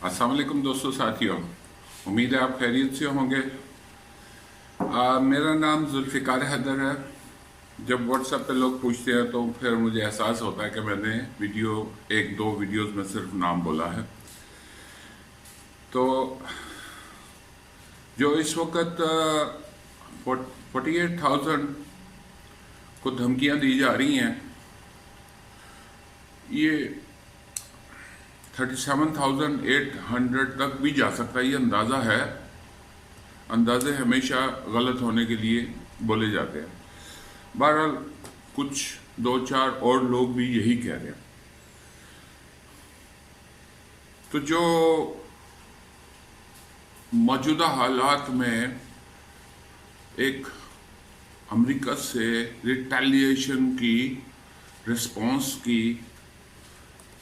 अस्सलाम वालेकुम दोस्तों साथियों, उम्मीद है आप खैरियत से होंगे। मेरा नाम जुल्फ़िकार हैदर है। जब व्हाट्सएप पे लोग पूछते हैं तो फिर मुझे एहसास होता है कि मैंने एक दो वीडियोस में सिर्फ नाम बोला है। तो जो इस वक्त 48,000 को धमकियां दी जा रही हैं, ये 37,800 तक भी जा सकता है। ये अंदाज़ा है। अंदाजे हमेशा गलत होने के लिए बोले जाते हैं। बहरहाल कुछ दो चार और लोग भी यही कह रहे हैं। तो जो मौजूदा हालात में एक अमेरिका से रिटेलिएशन की रिस्पॉन्स की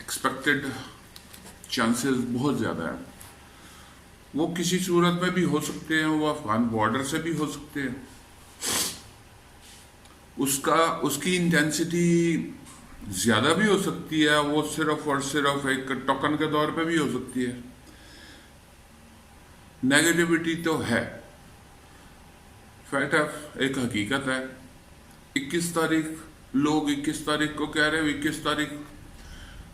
एक्सपेक्टेड चांसेस बहुत ज़्यादा है। वो किसी सूरत में भी हो सकते हैं, वो अफगान बॉर्डर से भी हो सकते हैं। उसकी इंटेंसिटी ज़्यादा भी हो सकती है, वो सिर्फ और सिर्फ एक टोकन के तौर पे भी हो सकती है। नेगेटिविटी तो है, फैक्ट है, एक हकीकत है। 21 तारीख को कह रहे हैं, 21 तारीख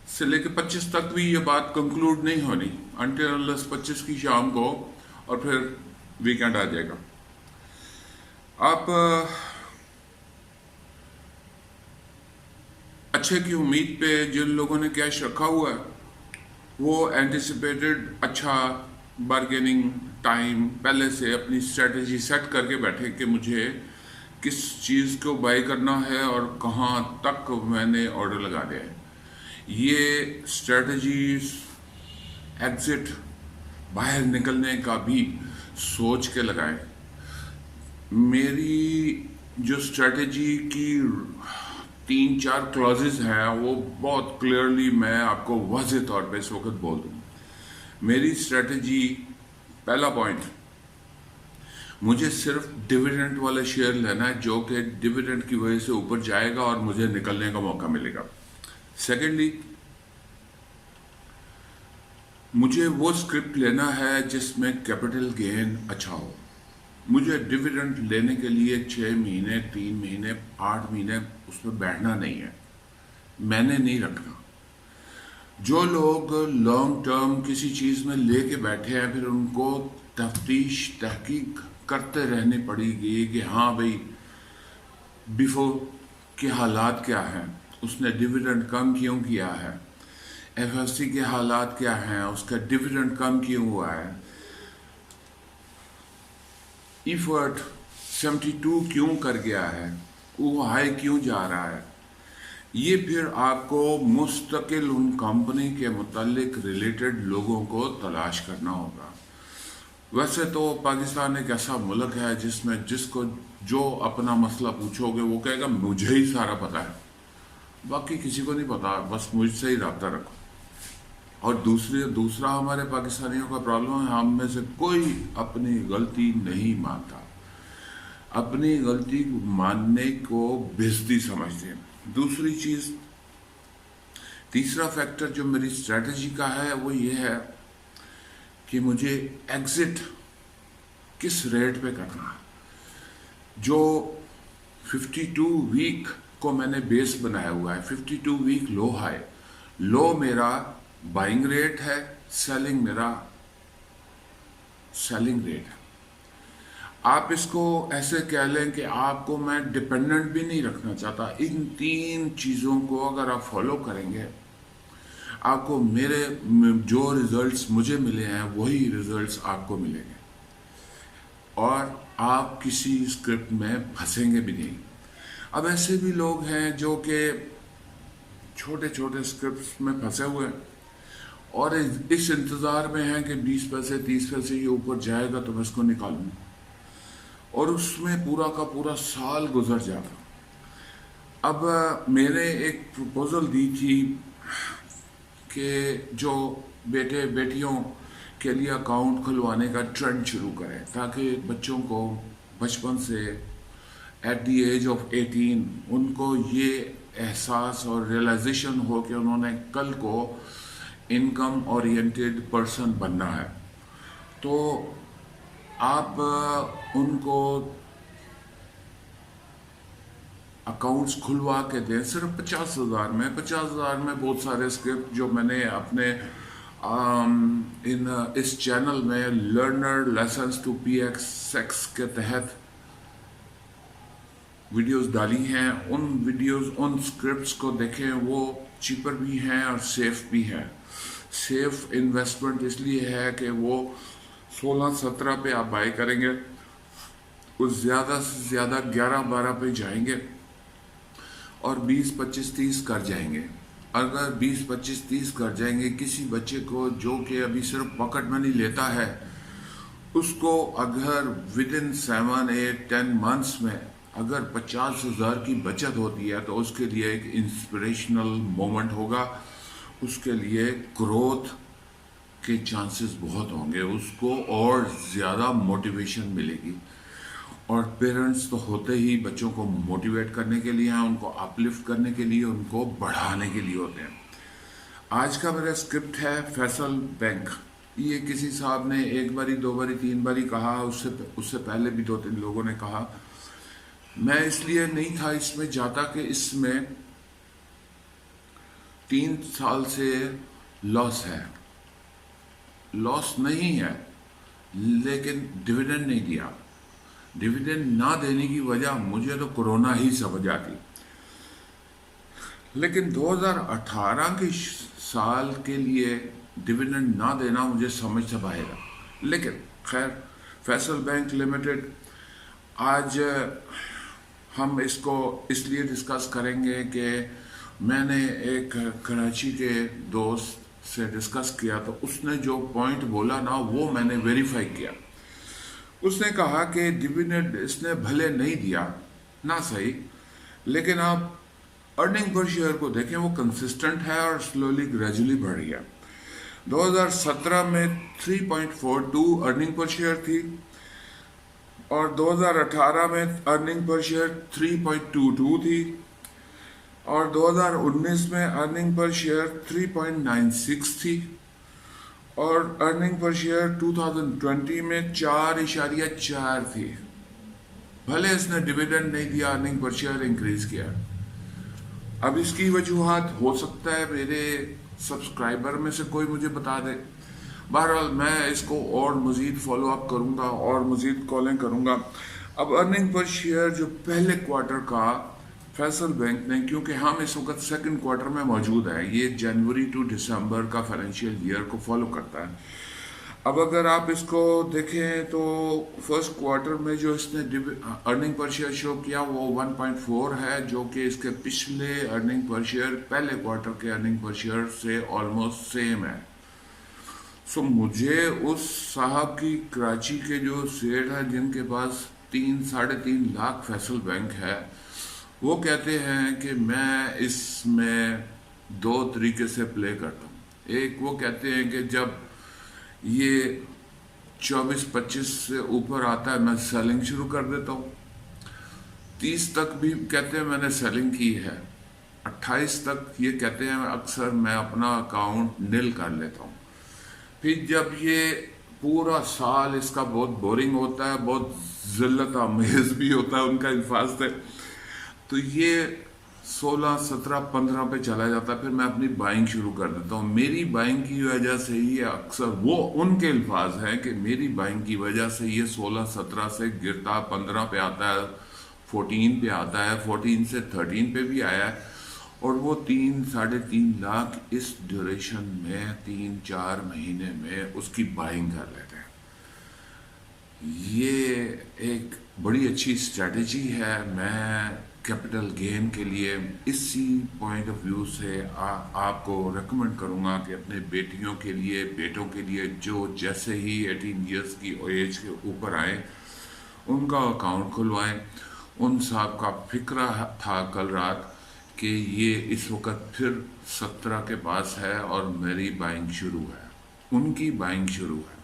से लेकर 25 तक भी ये बात कंक्लूड नहीं होनी, अनटिल अनलेस 25 की शाम को, और फिर वीकेंड आ जाएगा। आप अच्छे की उम्मीद पे जिन लोगों ने कैश रखा हुआ है, वो एंटिसिपेटेड अच्छा बार्गेनिंग टाइम पहले से अपनी स्ट्रेटजी सेट करके बैठे कि मुझे किस चीज़ को बाय करना है और कहाँ तक मैंने ऑर्डर लगा दिया है। ये स्ट्रेटजीज एग्जिट बाहर निकलने का भी सोच के लगाएं। मेरी जो स्ट्रेटजी की 3-4 क्लॉजेस हैं, वो बहुत क्लियरली मैं आपको वाज़ेह तौर पे इस वक्त बोल दूँ। मेरी स्ट्रेटजी, पहला पॉइंट, मुझे सिर्फ डिविडेंड वाला शेयर लेना है जो कि डिविडेंड की वजह से ऊपर जाएगा और मुझे निकलने का मौका मिलेगा। सेकेंडली, मुझे वो स्क्रिप्ट लेना है जिसमें कैपिटल गेन अच्छा हो। मुझे डिविडेंड लेने के लिए 6 महीने, 3 महीने, 8 महीने उसमें बैठना नहीं है, मैंने नहीं रखना। जो लोग लॉन्ग टर्म किसी चीज़ में लेके बैठे हैं, फिर उनको तफ्तीश तहकीक करते रहनी पड़ेगी कि हाँ भाई, बिफोर के हालात क्या हैं, उसने डिविडेंड कम क्यों किया है, एफएफसी के हालात क्या हैं, उसका डिविडेंड कम क्यों हुआ है, इफर्ट 72 क्यों कर गया है, वो हाई क्यों जा रहा है। ये फिर आपको मुस्तकिल उन कंपनी के मुतालिक रिलेटेड लोगों को तलाश करना होगा। वैसे तो पाकिस्तान एक ऐसा मुल्क है जिसमें जिसको जो अपना मसला पूछोगे वो कहेगा मुझे ही सारा पता है, बाकी किसी को नहीं पता, बस मुझसे ही रब्ता रखो। और दूसरा हमारे पाकिस्तानियों का प्रॉब्लम है, हम में से कोई अपनी गलती नहीं मानता, अपनी गलती मानने को बेइज्जती समझते हैं। दूसरी चीज़, तीसरा फैक्टर जो मेरी स्ट्रेटजी का है वो ये है कि मुझे एग्जिट किस रेट पे करना है। जो 52 वीक को मैंने बेस बनाया हुआ है, 52 वीक लो हाई, लो मेरा बाइंग रेट है, सेलिंग मेरा सेलिंग रेट है। आप इसको ऐसे कह लें कि आपको मैं डिपेंडेंट भी नहीं रखना चाहता। इन 3 चीज़ों को अगर आप फॉलो करेंगे, आपको मेरे जो रिजल्ट्स मुझे मिले हैं वही रिजल्ट्स आपको मिलेंगे, और आप किसी स्क्रिप्ट में फंसेंगे भी नहीं। अब ऐसे भी लोग हैं जो कि छोटे छोटे स्क्रिप्ट्स में फंसे हुए हैं और इस इंतज़ार में हैं कि 20 पैसे 30 पैसे ये ऊपर जाएगा तो मैं इसको निकालूँ, और उसमें पूरा का पूरा साल गुजर जाता। अब मैंने एक प्रपोज़ल दी थी कि जो बेटे बेटियों के लिए अकाउंट खुलवाने का ट्रेंड शुरू करें, ताकि बच्चों को बचपन से एट द एज ऑफ 18 उनको ये एहसास और रियलाइजेशन हो कि उन्होंने कल को इनकम ओरिएंटेड पर्सन बनना है तो आप उनको अकाउंट्स खुलवा के दें सिर्फ 50,000 में। 50,000 में बहुत सारे स्क्रिप्ट जो मैंने अपने इस चैनल में लर्नर लेसन्स टू PXX के तहत वीडियोस डाली हैं, उन वीडियोस उन स्क्रिप्ट्स को देखें। वो चीपर भी हैं और सेफ भी हैं। सेफ इन्वेस्टमेंट इसलिए है कि वो 16-17 पे आप बाय करेंगे, उस ज़्यादा से ज़्यादा 11-12 पे जाएंगे और 20-25-30 कर जाएंगे। अगर 20-25-30 कर जाएंगे, किसी बच्चे को जो कि अभी सिर्फ पॉकेट मनी लेता है, उसको अगर विद इन 7-8-10 मंथ्स में अगर 50,000 की बचत होती है तो उसके लिए एक इंस्पिरेशनल मोमेंट होगा, उसके लिए ग्रोथ के चांसेस बहुत होंगे, उसको और ज़्यादा मोटिवेशन मिलेगी। और पेरेंट्स तो होते ही बच्चों को मोटिवेट करने के लिए हैं, उनको अपलिफ्ट करने के लिए, उनको बढ़ाने के लिए होते हैं। आज का मेरा स्क्रिप्ट है फैसल बैंक। ये किसी साहब ने 1 बारी 2 बारी 3 बारी कहा, उससे पहले भी 2-3 लोगों ने कहा। मैं इसलिए नहीं था इसमें जाता कि इसमें 3 साल से लॉस है। लॉस नहीं है, लेकिन डिविडेंड नहीं दिया। डिविडेंड ना देने की वजह मुझे तो कोरोना ही समझ आती, लेकिन 2018 के साल के लिए डिविडेंड ना देना मुझे समझ से बाहर है। लेकिन खैर, फैसल बैंक लिमिटेड आज हम इसको इसलिए डिस्कस करेंगे कि मैंने एक कराची के दोस्त से डिस्कस किया तो उसने जो पॉइंट बोला ना, वो मैंने वेरीफाई किया। उसने कहा कि डिविडेंड इसने भले नहीं दिया ना, सही, लेकिन आप अर्निंग पर शेयर को देखें, वो कंसिस्टेंट है और स्लोली ग्रेजुअली बढ़ रही है। 2017 में 3.42 अर्निंग पर शेयर थी और 2018 में अर्निंग पर शेयर 3.22 थी और 2019 में अर्निंग पर शेयर 3.96 थी और अर्निंग पर शेयर 2020 में 4.4 थी। भले इसने डिविडेंड नहीं दिया, अर्निंग पर शेयर इंक्रीज किया। अब इसकी वजूहात हो सकता है मेरे सब्सक्राइबर में से कोई मुझे बता दे। बहरहाल मैं इसको और मज़ीद फॉलो अप करूँगा और मज़ीद कॉलें करूँगा। अब अर्निंग पर शेयर जो पहले क्वार्टर का फैसल बैंक ने, क्योंकि हम इस वक्त सेकंड क्वार्टर में मौजूद है, ये जनवरी टू दिसंबर का फाइनेंशियल ईयर को फॉलो करता है। अब अगर आप इसको देखें तो फर्स्ट क्वार्टर में जो इसने अर्निंग पर शेयर शो किया वो 1.4 है, जो कि इसके पिछले अर्निंग पर शेयर पहले क्वार्टर के अर्निंग पर शेयर से ऑलमोस्ट सेम है। सो मुझे उस साहब की कराची के जो सेठ है जिनके पास 3-3.5 लाख फैसल बैंक है, वो कहते हैं कि मैं इसमें 2 तरीके से प्ले करता हूँ। एक, वो कहते हैं कि जब ये 24-25 से ऊपर आता है मैं सेलिंग शुरू कर देता हूँ। 30 तक भी कहते हैं मैंने सेलिंग की है। 28 तक ये कहते हैं अक्सर मैं अपना अकाउंट नील कर लेता हूँ। फिर जब ये पूरा साल इसका बहुत बोरिंग होता है, बहुत ज़िल्लत आमेज़ भी होता है उनका अल्फाज से, तो ये 16, 17, 15 पे चला जाता है। फिर मैं अपनी बाइंग शुरू कर देता हूँ। मेरी बाइंग की वजह से ही अक्सर वो उनके अल्फाज हैं कि मेरी बाइंग की वजह से ये 16, 17 से गिरता 15 पे आता है, 14 पे आता है, 14 से 13 पे भी आया है और वो 3-3.5 लाख इस ड्यूरेशन में 3-4 महीने में उसकी बाइंग कर लेते हैं। ये एक बड़ी अच्छी स्ट्रेटजी है। मैं कैपिटल गेन के लिए इसी पॉइंट ऑफ व्यू से आपको रेकमेंड करूंगा कि अपने बेटियों के लिए, बेटों के लिए जो जैसे ही 18 इयर्स की एज के ऊपर आए उनका अकाउंट खुलवाएं। उन साहब का फिक्रा था कल रात कि ये इस वक्त फिर 17 के पास है और मेरी बाइंग शुरू है, उनकी बाइंग शुरू है।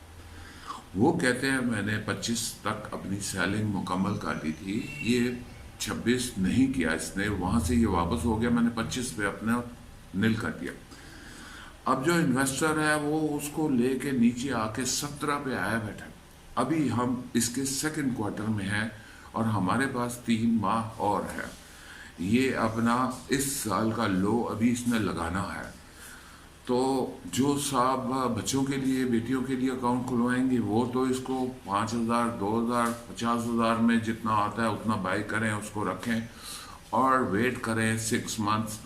वो कहते हैं मैंने 25 तक अपनी सेलिंग मुकम्मल कर ली थी, ये 26 नहीं किया इसने, वहाँ से ये वापस हो गया, मैंने 25 पे अपना नील कर दिया। अब जो इन्वेस्टर है वो उसको लेके नीचे आके 17 पे आया बैठा। अभी हम इसके सेकंड क्वार्टर में हैं और हमारे पास 3 माह और है। ये अपना इस साल का लो अभी इसने लगाना है। तो जो साहब बच्चों के लिए, बेटियों के लिए अकाउंट खुलवाएंगे वो तो इसको 5,000, 2,000, 50,000 में जितना आता है उतना बाय करें, उसको रखें और वेट करें 6 मंथ्स।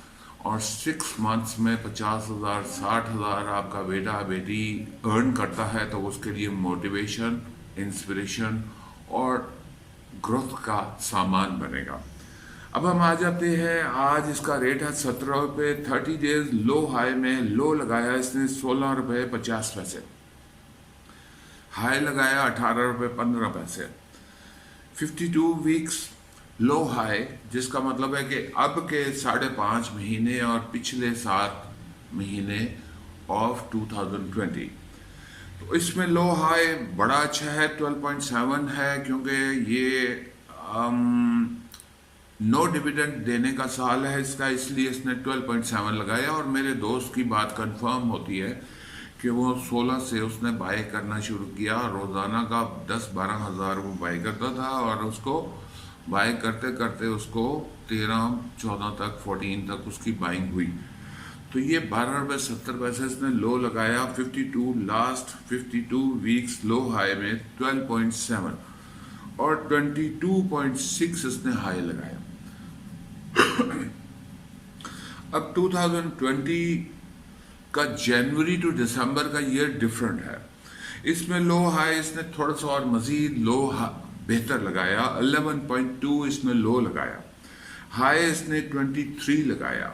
और 6 मंथ्स में 50,000, 60,000 आपका बेटा बेटी अर्न करता है तो उसके लिए मोटिवेशन, इंस्पिरेशन और ग्रोथ का सामान बनेगा। अब हम आ जाते हैं, आज इसका रेट है 17 रुपये। 30 डेज लो हाई में लो लगाया इसने 16 रुपये 50 पैसे, हाई लगाया 18 रुपये 15 पैसे। 52 वीक्स लो हाई, जिसका मतलब है कि अब के 5.5 महीने और पिछले 7 महीने ऑफ 2020, तो इसमें लो हाई बड़ा अच्छा है, 12.7 है, क्योंकि ये नो डिविडेंड देने का साल है इसका, इसलिए इसने 12.7 लगाया। और मेरे दोस्त की बात कंफर्म होती है कि वो 16 से उसने बाय करना शुरू किया। रोज़ाना का 10-12 हज़ार वो बाय करता था और उसको बाय करते करते उसको 13-14 तक, 14 तक उसकी बाइंग हुई। तो ये 12 रुपये 70 पैसे इसने लो लगाया। 52 लास्ट 52 वीक्स लो हाई में 12.7 और 22.6 इसने हाई लगाया। अब 2020 का जनवरी टू दिसंबर का ईयर डिफरेंट है। इसमें लो हाई इसने थोड़ा सा और मजीद लो बेहतर लगाया, 11.2 इसमें लो लगाया, हाई इसने 23 लगाया।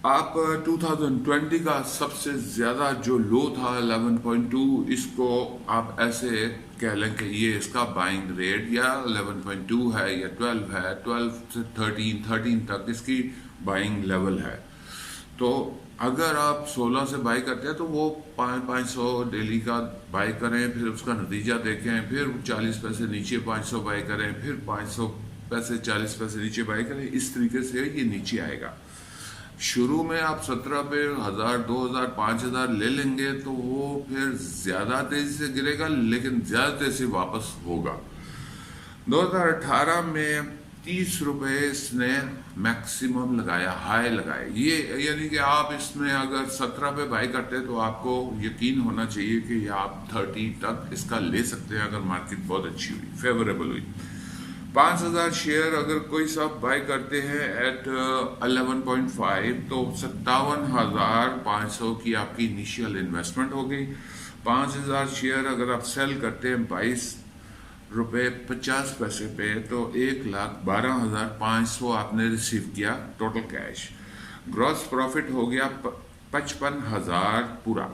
आप 2020 का सबसे ज़्यादा जो लो था 11.2, इसको आप ऐसे कह लें कि ये इसका बाइंग रेट या 11.2 है या 12 है, 12 से 13 तक इसकी बाइंग लेवल है। तो अगर आप 16 से बाई करते हैं तो वो 500 डेली का बाई करें, फिर उसका नतीजा देखें, फिर 40 पैसे नीचे 500 बाई करें, फिर 500 पैसे 40 पैसे नीचे बाई करें। इस तरीके से ये नीचे आएगा। शुरू में आप 17 पे 1,000, 2,000, 5,000 ले लेंगे तो वो फिर ज़्यादा तेज़ी से गिरेगा, लेकिन ज़्यादा तेज़ी से वापस होगा। 2018 में 30 रुपये इसने मैक्सिमम लगाया, हाई लगाया। ये यानी कि आप इसमें अगर 17 पे बाई करते हैं तो आपको यकीन होना चाहिए कि आप 30 तक इसका ले सकते हैं अगर मार्केट बहुत अच्छी हुई, फेवरेबल हुई। 5,000 शेयर अगर कोई सब बाय करते हैं एट 11.5 तो 57,500 की आपकी इनिशियल इन्वेस्टमेंट हो गई। 5,000 शेयर अगर आप सेल करते हैं 22 रुपये 50 पैसे पे तो 1,12,500 आपने रिसीव किया टोटल कैश। ग्रॉस प्रॉफिट हो गया 55,000 पूरा,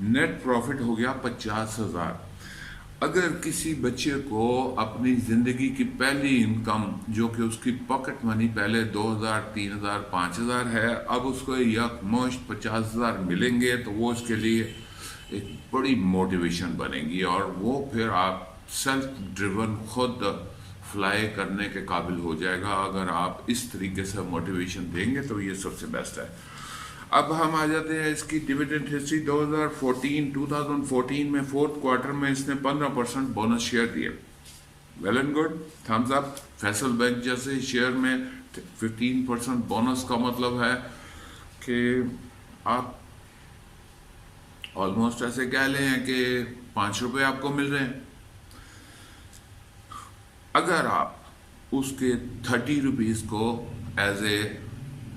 नेट प्रॉफिट हो गया 50,000। अगर किसी बच्चे को अपनी ज़िंदगी की पहली इनकम, जो कि उसकी पॉकेट मनी पहले 2,000, 3,000, 5,000 है, अब उसको यकमुश्त 50,000 मिलेंगे तो वो उसके लिए एक बड़ी मोटिवेशन बनेगी और वो फिर आप सेल्फ ड्रिवन खुद फ्लाई करने के काबिल हो जाएगा। अगर आप इस तरीके से मोटिवेशन देंगे तो ये सबसे बेस्ट है। अब हम आ जाते हैं इसकी डिविडेंड हिस्ट्री। 2014 में फोर्थ क्वार्टर में इसने 15% बोनस शेयर दिए। Well and good, thumbs up. Faysal bank जैसे शेयर में 15% बोनस का मतलब है कि आप ऑलमोस्ट ऐसे कह लें कि 5 रुपये आपको मिल रहे हैं। अगर आप उसके 30 रुपीज़ को एज ए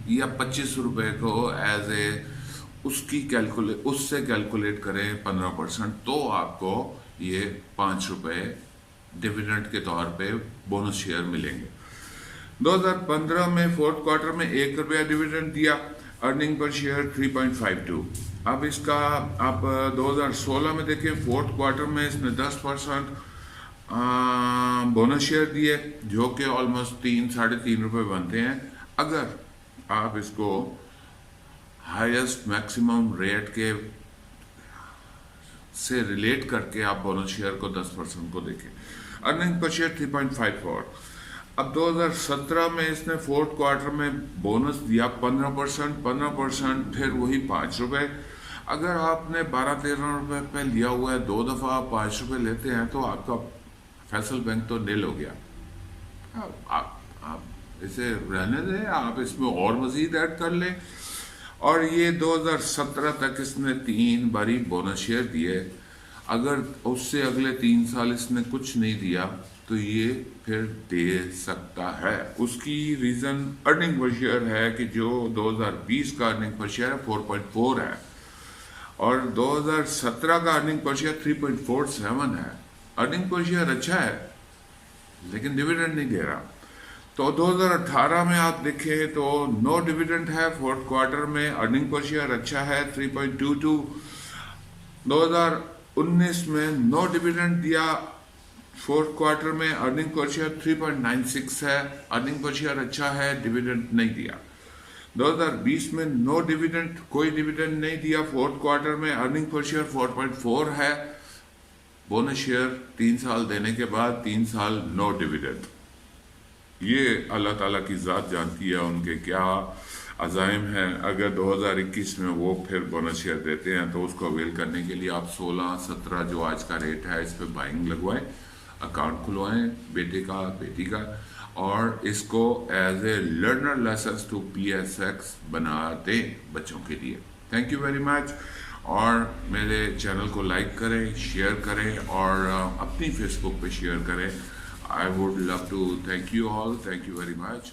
या 25 रुपये को एज ए उससे कैलकुलेट करें 15%, तो आपको ये 5 रुपये डिविडेंड के तौर पे बोनस शेयर मिलेंगे। 2015 में फोर्थ क्वार्टर में 1 रुपया डिविडेंड दिया, अर्निंग पर शेयर 3.52। अब इसका आप 2016 में देखें, फोर्थ क्वार्टर में इसने 10% बोनस शेयर दिए, जो कि ऑलमोस्ट 3-3.5 रुपये बनते हैं। अगर आप इसको हाईएस्ट मैक्सिमम रेट के से रिलेट करके आप बोनस शेयर को 10% को देखें, अर्निंग पर शेयर 3.54। اب 2017 میں اس نے فورتھ کوارٹر میں بونس دیا 15%، پھر وہی 5 روپے. اگر آپ نے 12-13 روپے پہ لیا ہوا ہے، 2 دفعہ آپ 5 روپے لیتے ہیں تو آپ کا فیصل بینک تو نیل ہو گیا. آپ اسے رہنے دیں، آپ اس میں اور مزید ایڈ کر لیں. اور یہ 2017 تک اس نے 3 باری بونس شیئر دیے. اگر اس سے اگلے 3 سال اس نے کچھ نہیں دیا تو یہ پھر دے سکتا ہے. اس کی ریزن ارننگ پر شیئر ہے کہ جو 2020 کا ارننگ پر شیئر 4.4 ہے اور 2017 کا ارننگ پر شیئر 3.47 ہے. ارننگ پر شیئر اچھا ہے لیکن ڈیویڈنڈ نہیں دے رہا. تو 2018 میں آپ دیکھیں تو نو ڈیویڈنڈ ہے فورتھ کوارٹر میں. ارننگ پر شیئر اچھا ہے 3.22. 2019 میں نو ڈیویڈنڈ دیا فورتھ کوارٹر میں. ارننگ پر شیئر 3.96 ہے. ارننگ پر شیئر اچھا ہے، ڈیویڈنڈ نہیں دیا. 2020 میں نو ڈیویڈنڈ، کوئی ڈیویڈنڈ نہیں دیا فورتھ کوارٹر میں. ارننگ پر شیئر 4.4 ہے. بونس شیئر 3 سال دینے کے بعد 3 سال نو ڈیویڈنڈ. یہ اللہ تعالیٰ کی ذات جانتی ہے ان کے کیا عزائم ہیں. اگر 2021 میں وہ پھر بونس شیئر دیتے ہیں تو اس کو اویل کرنے کے لیے آپ 16-17 جو آج کا ریٹ ہے اس پہ بائنگ لگوائیں، اکاؤنٹ کھلوائیں بیٹے کا بیٹی کا، اور اس کو as a learner licence to PSX بنا دیں بچوں کے لیے. Thank you very much. اور میرے چینل کو لائک کریں، شیئر کریں اور اپنی فیس بک پہ شیئر کریں. I would love to thank you all. Thank you very much.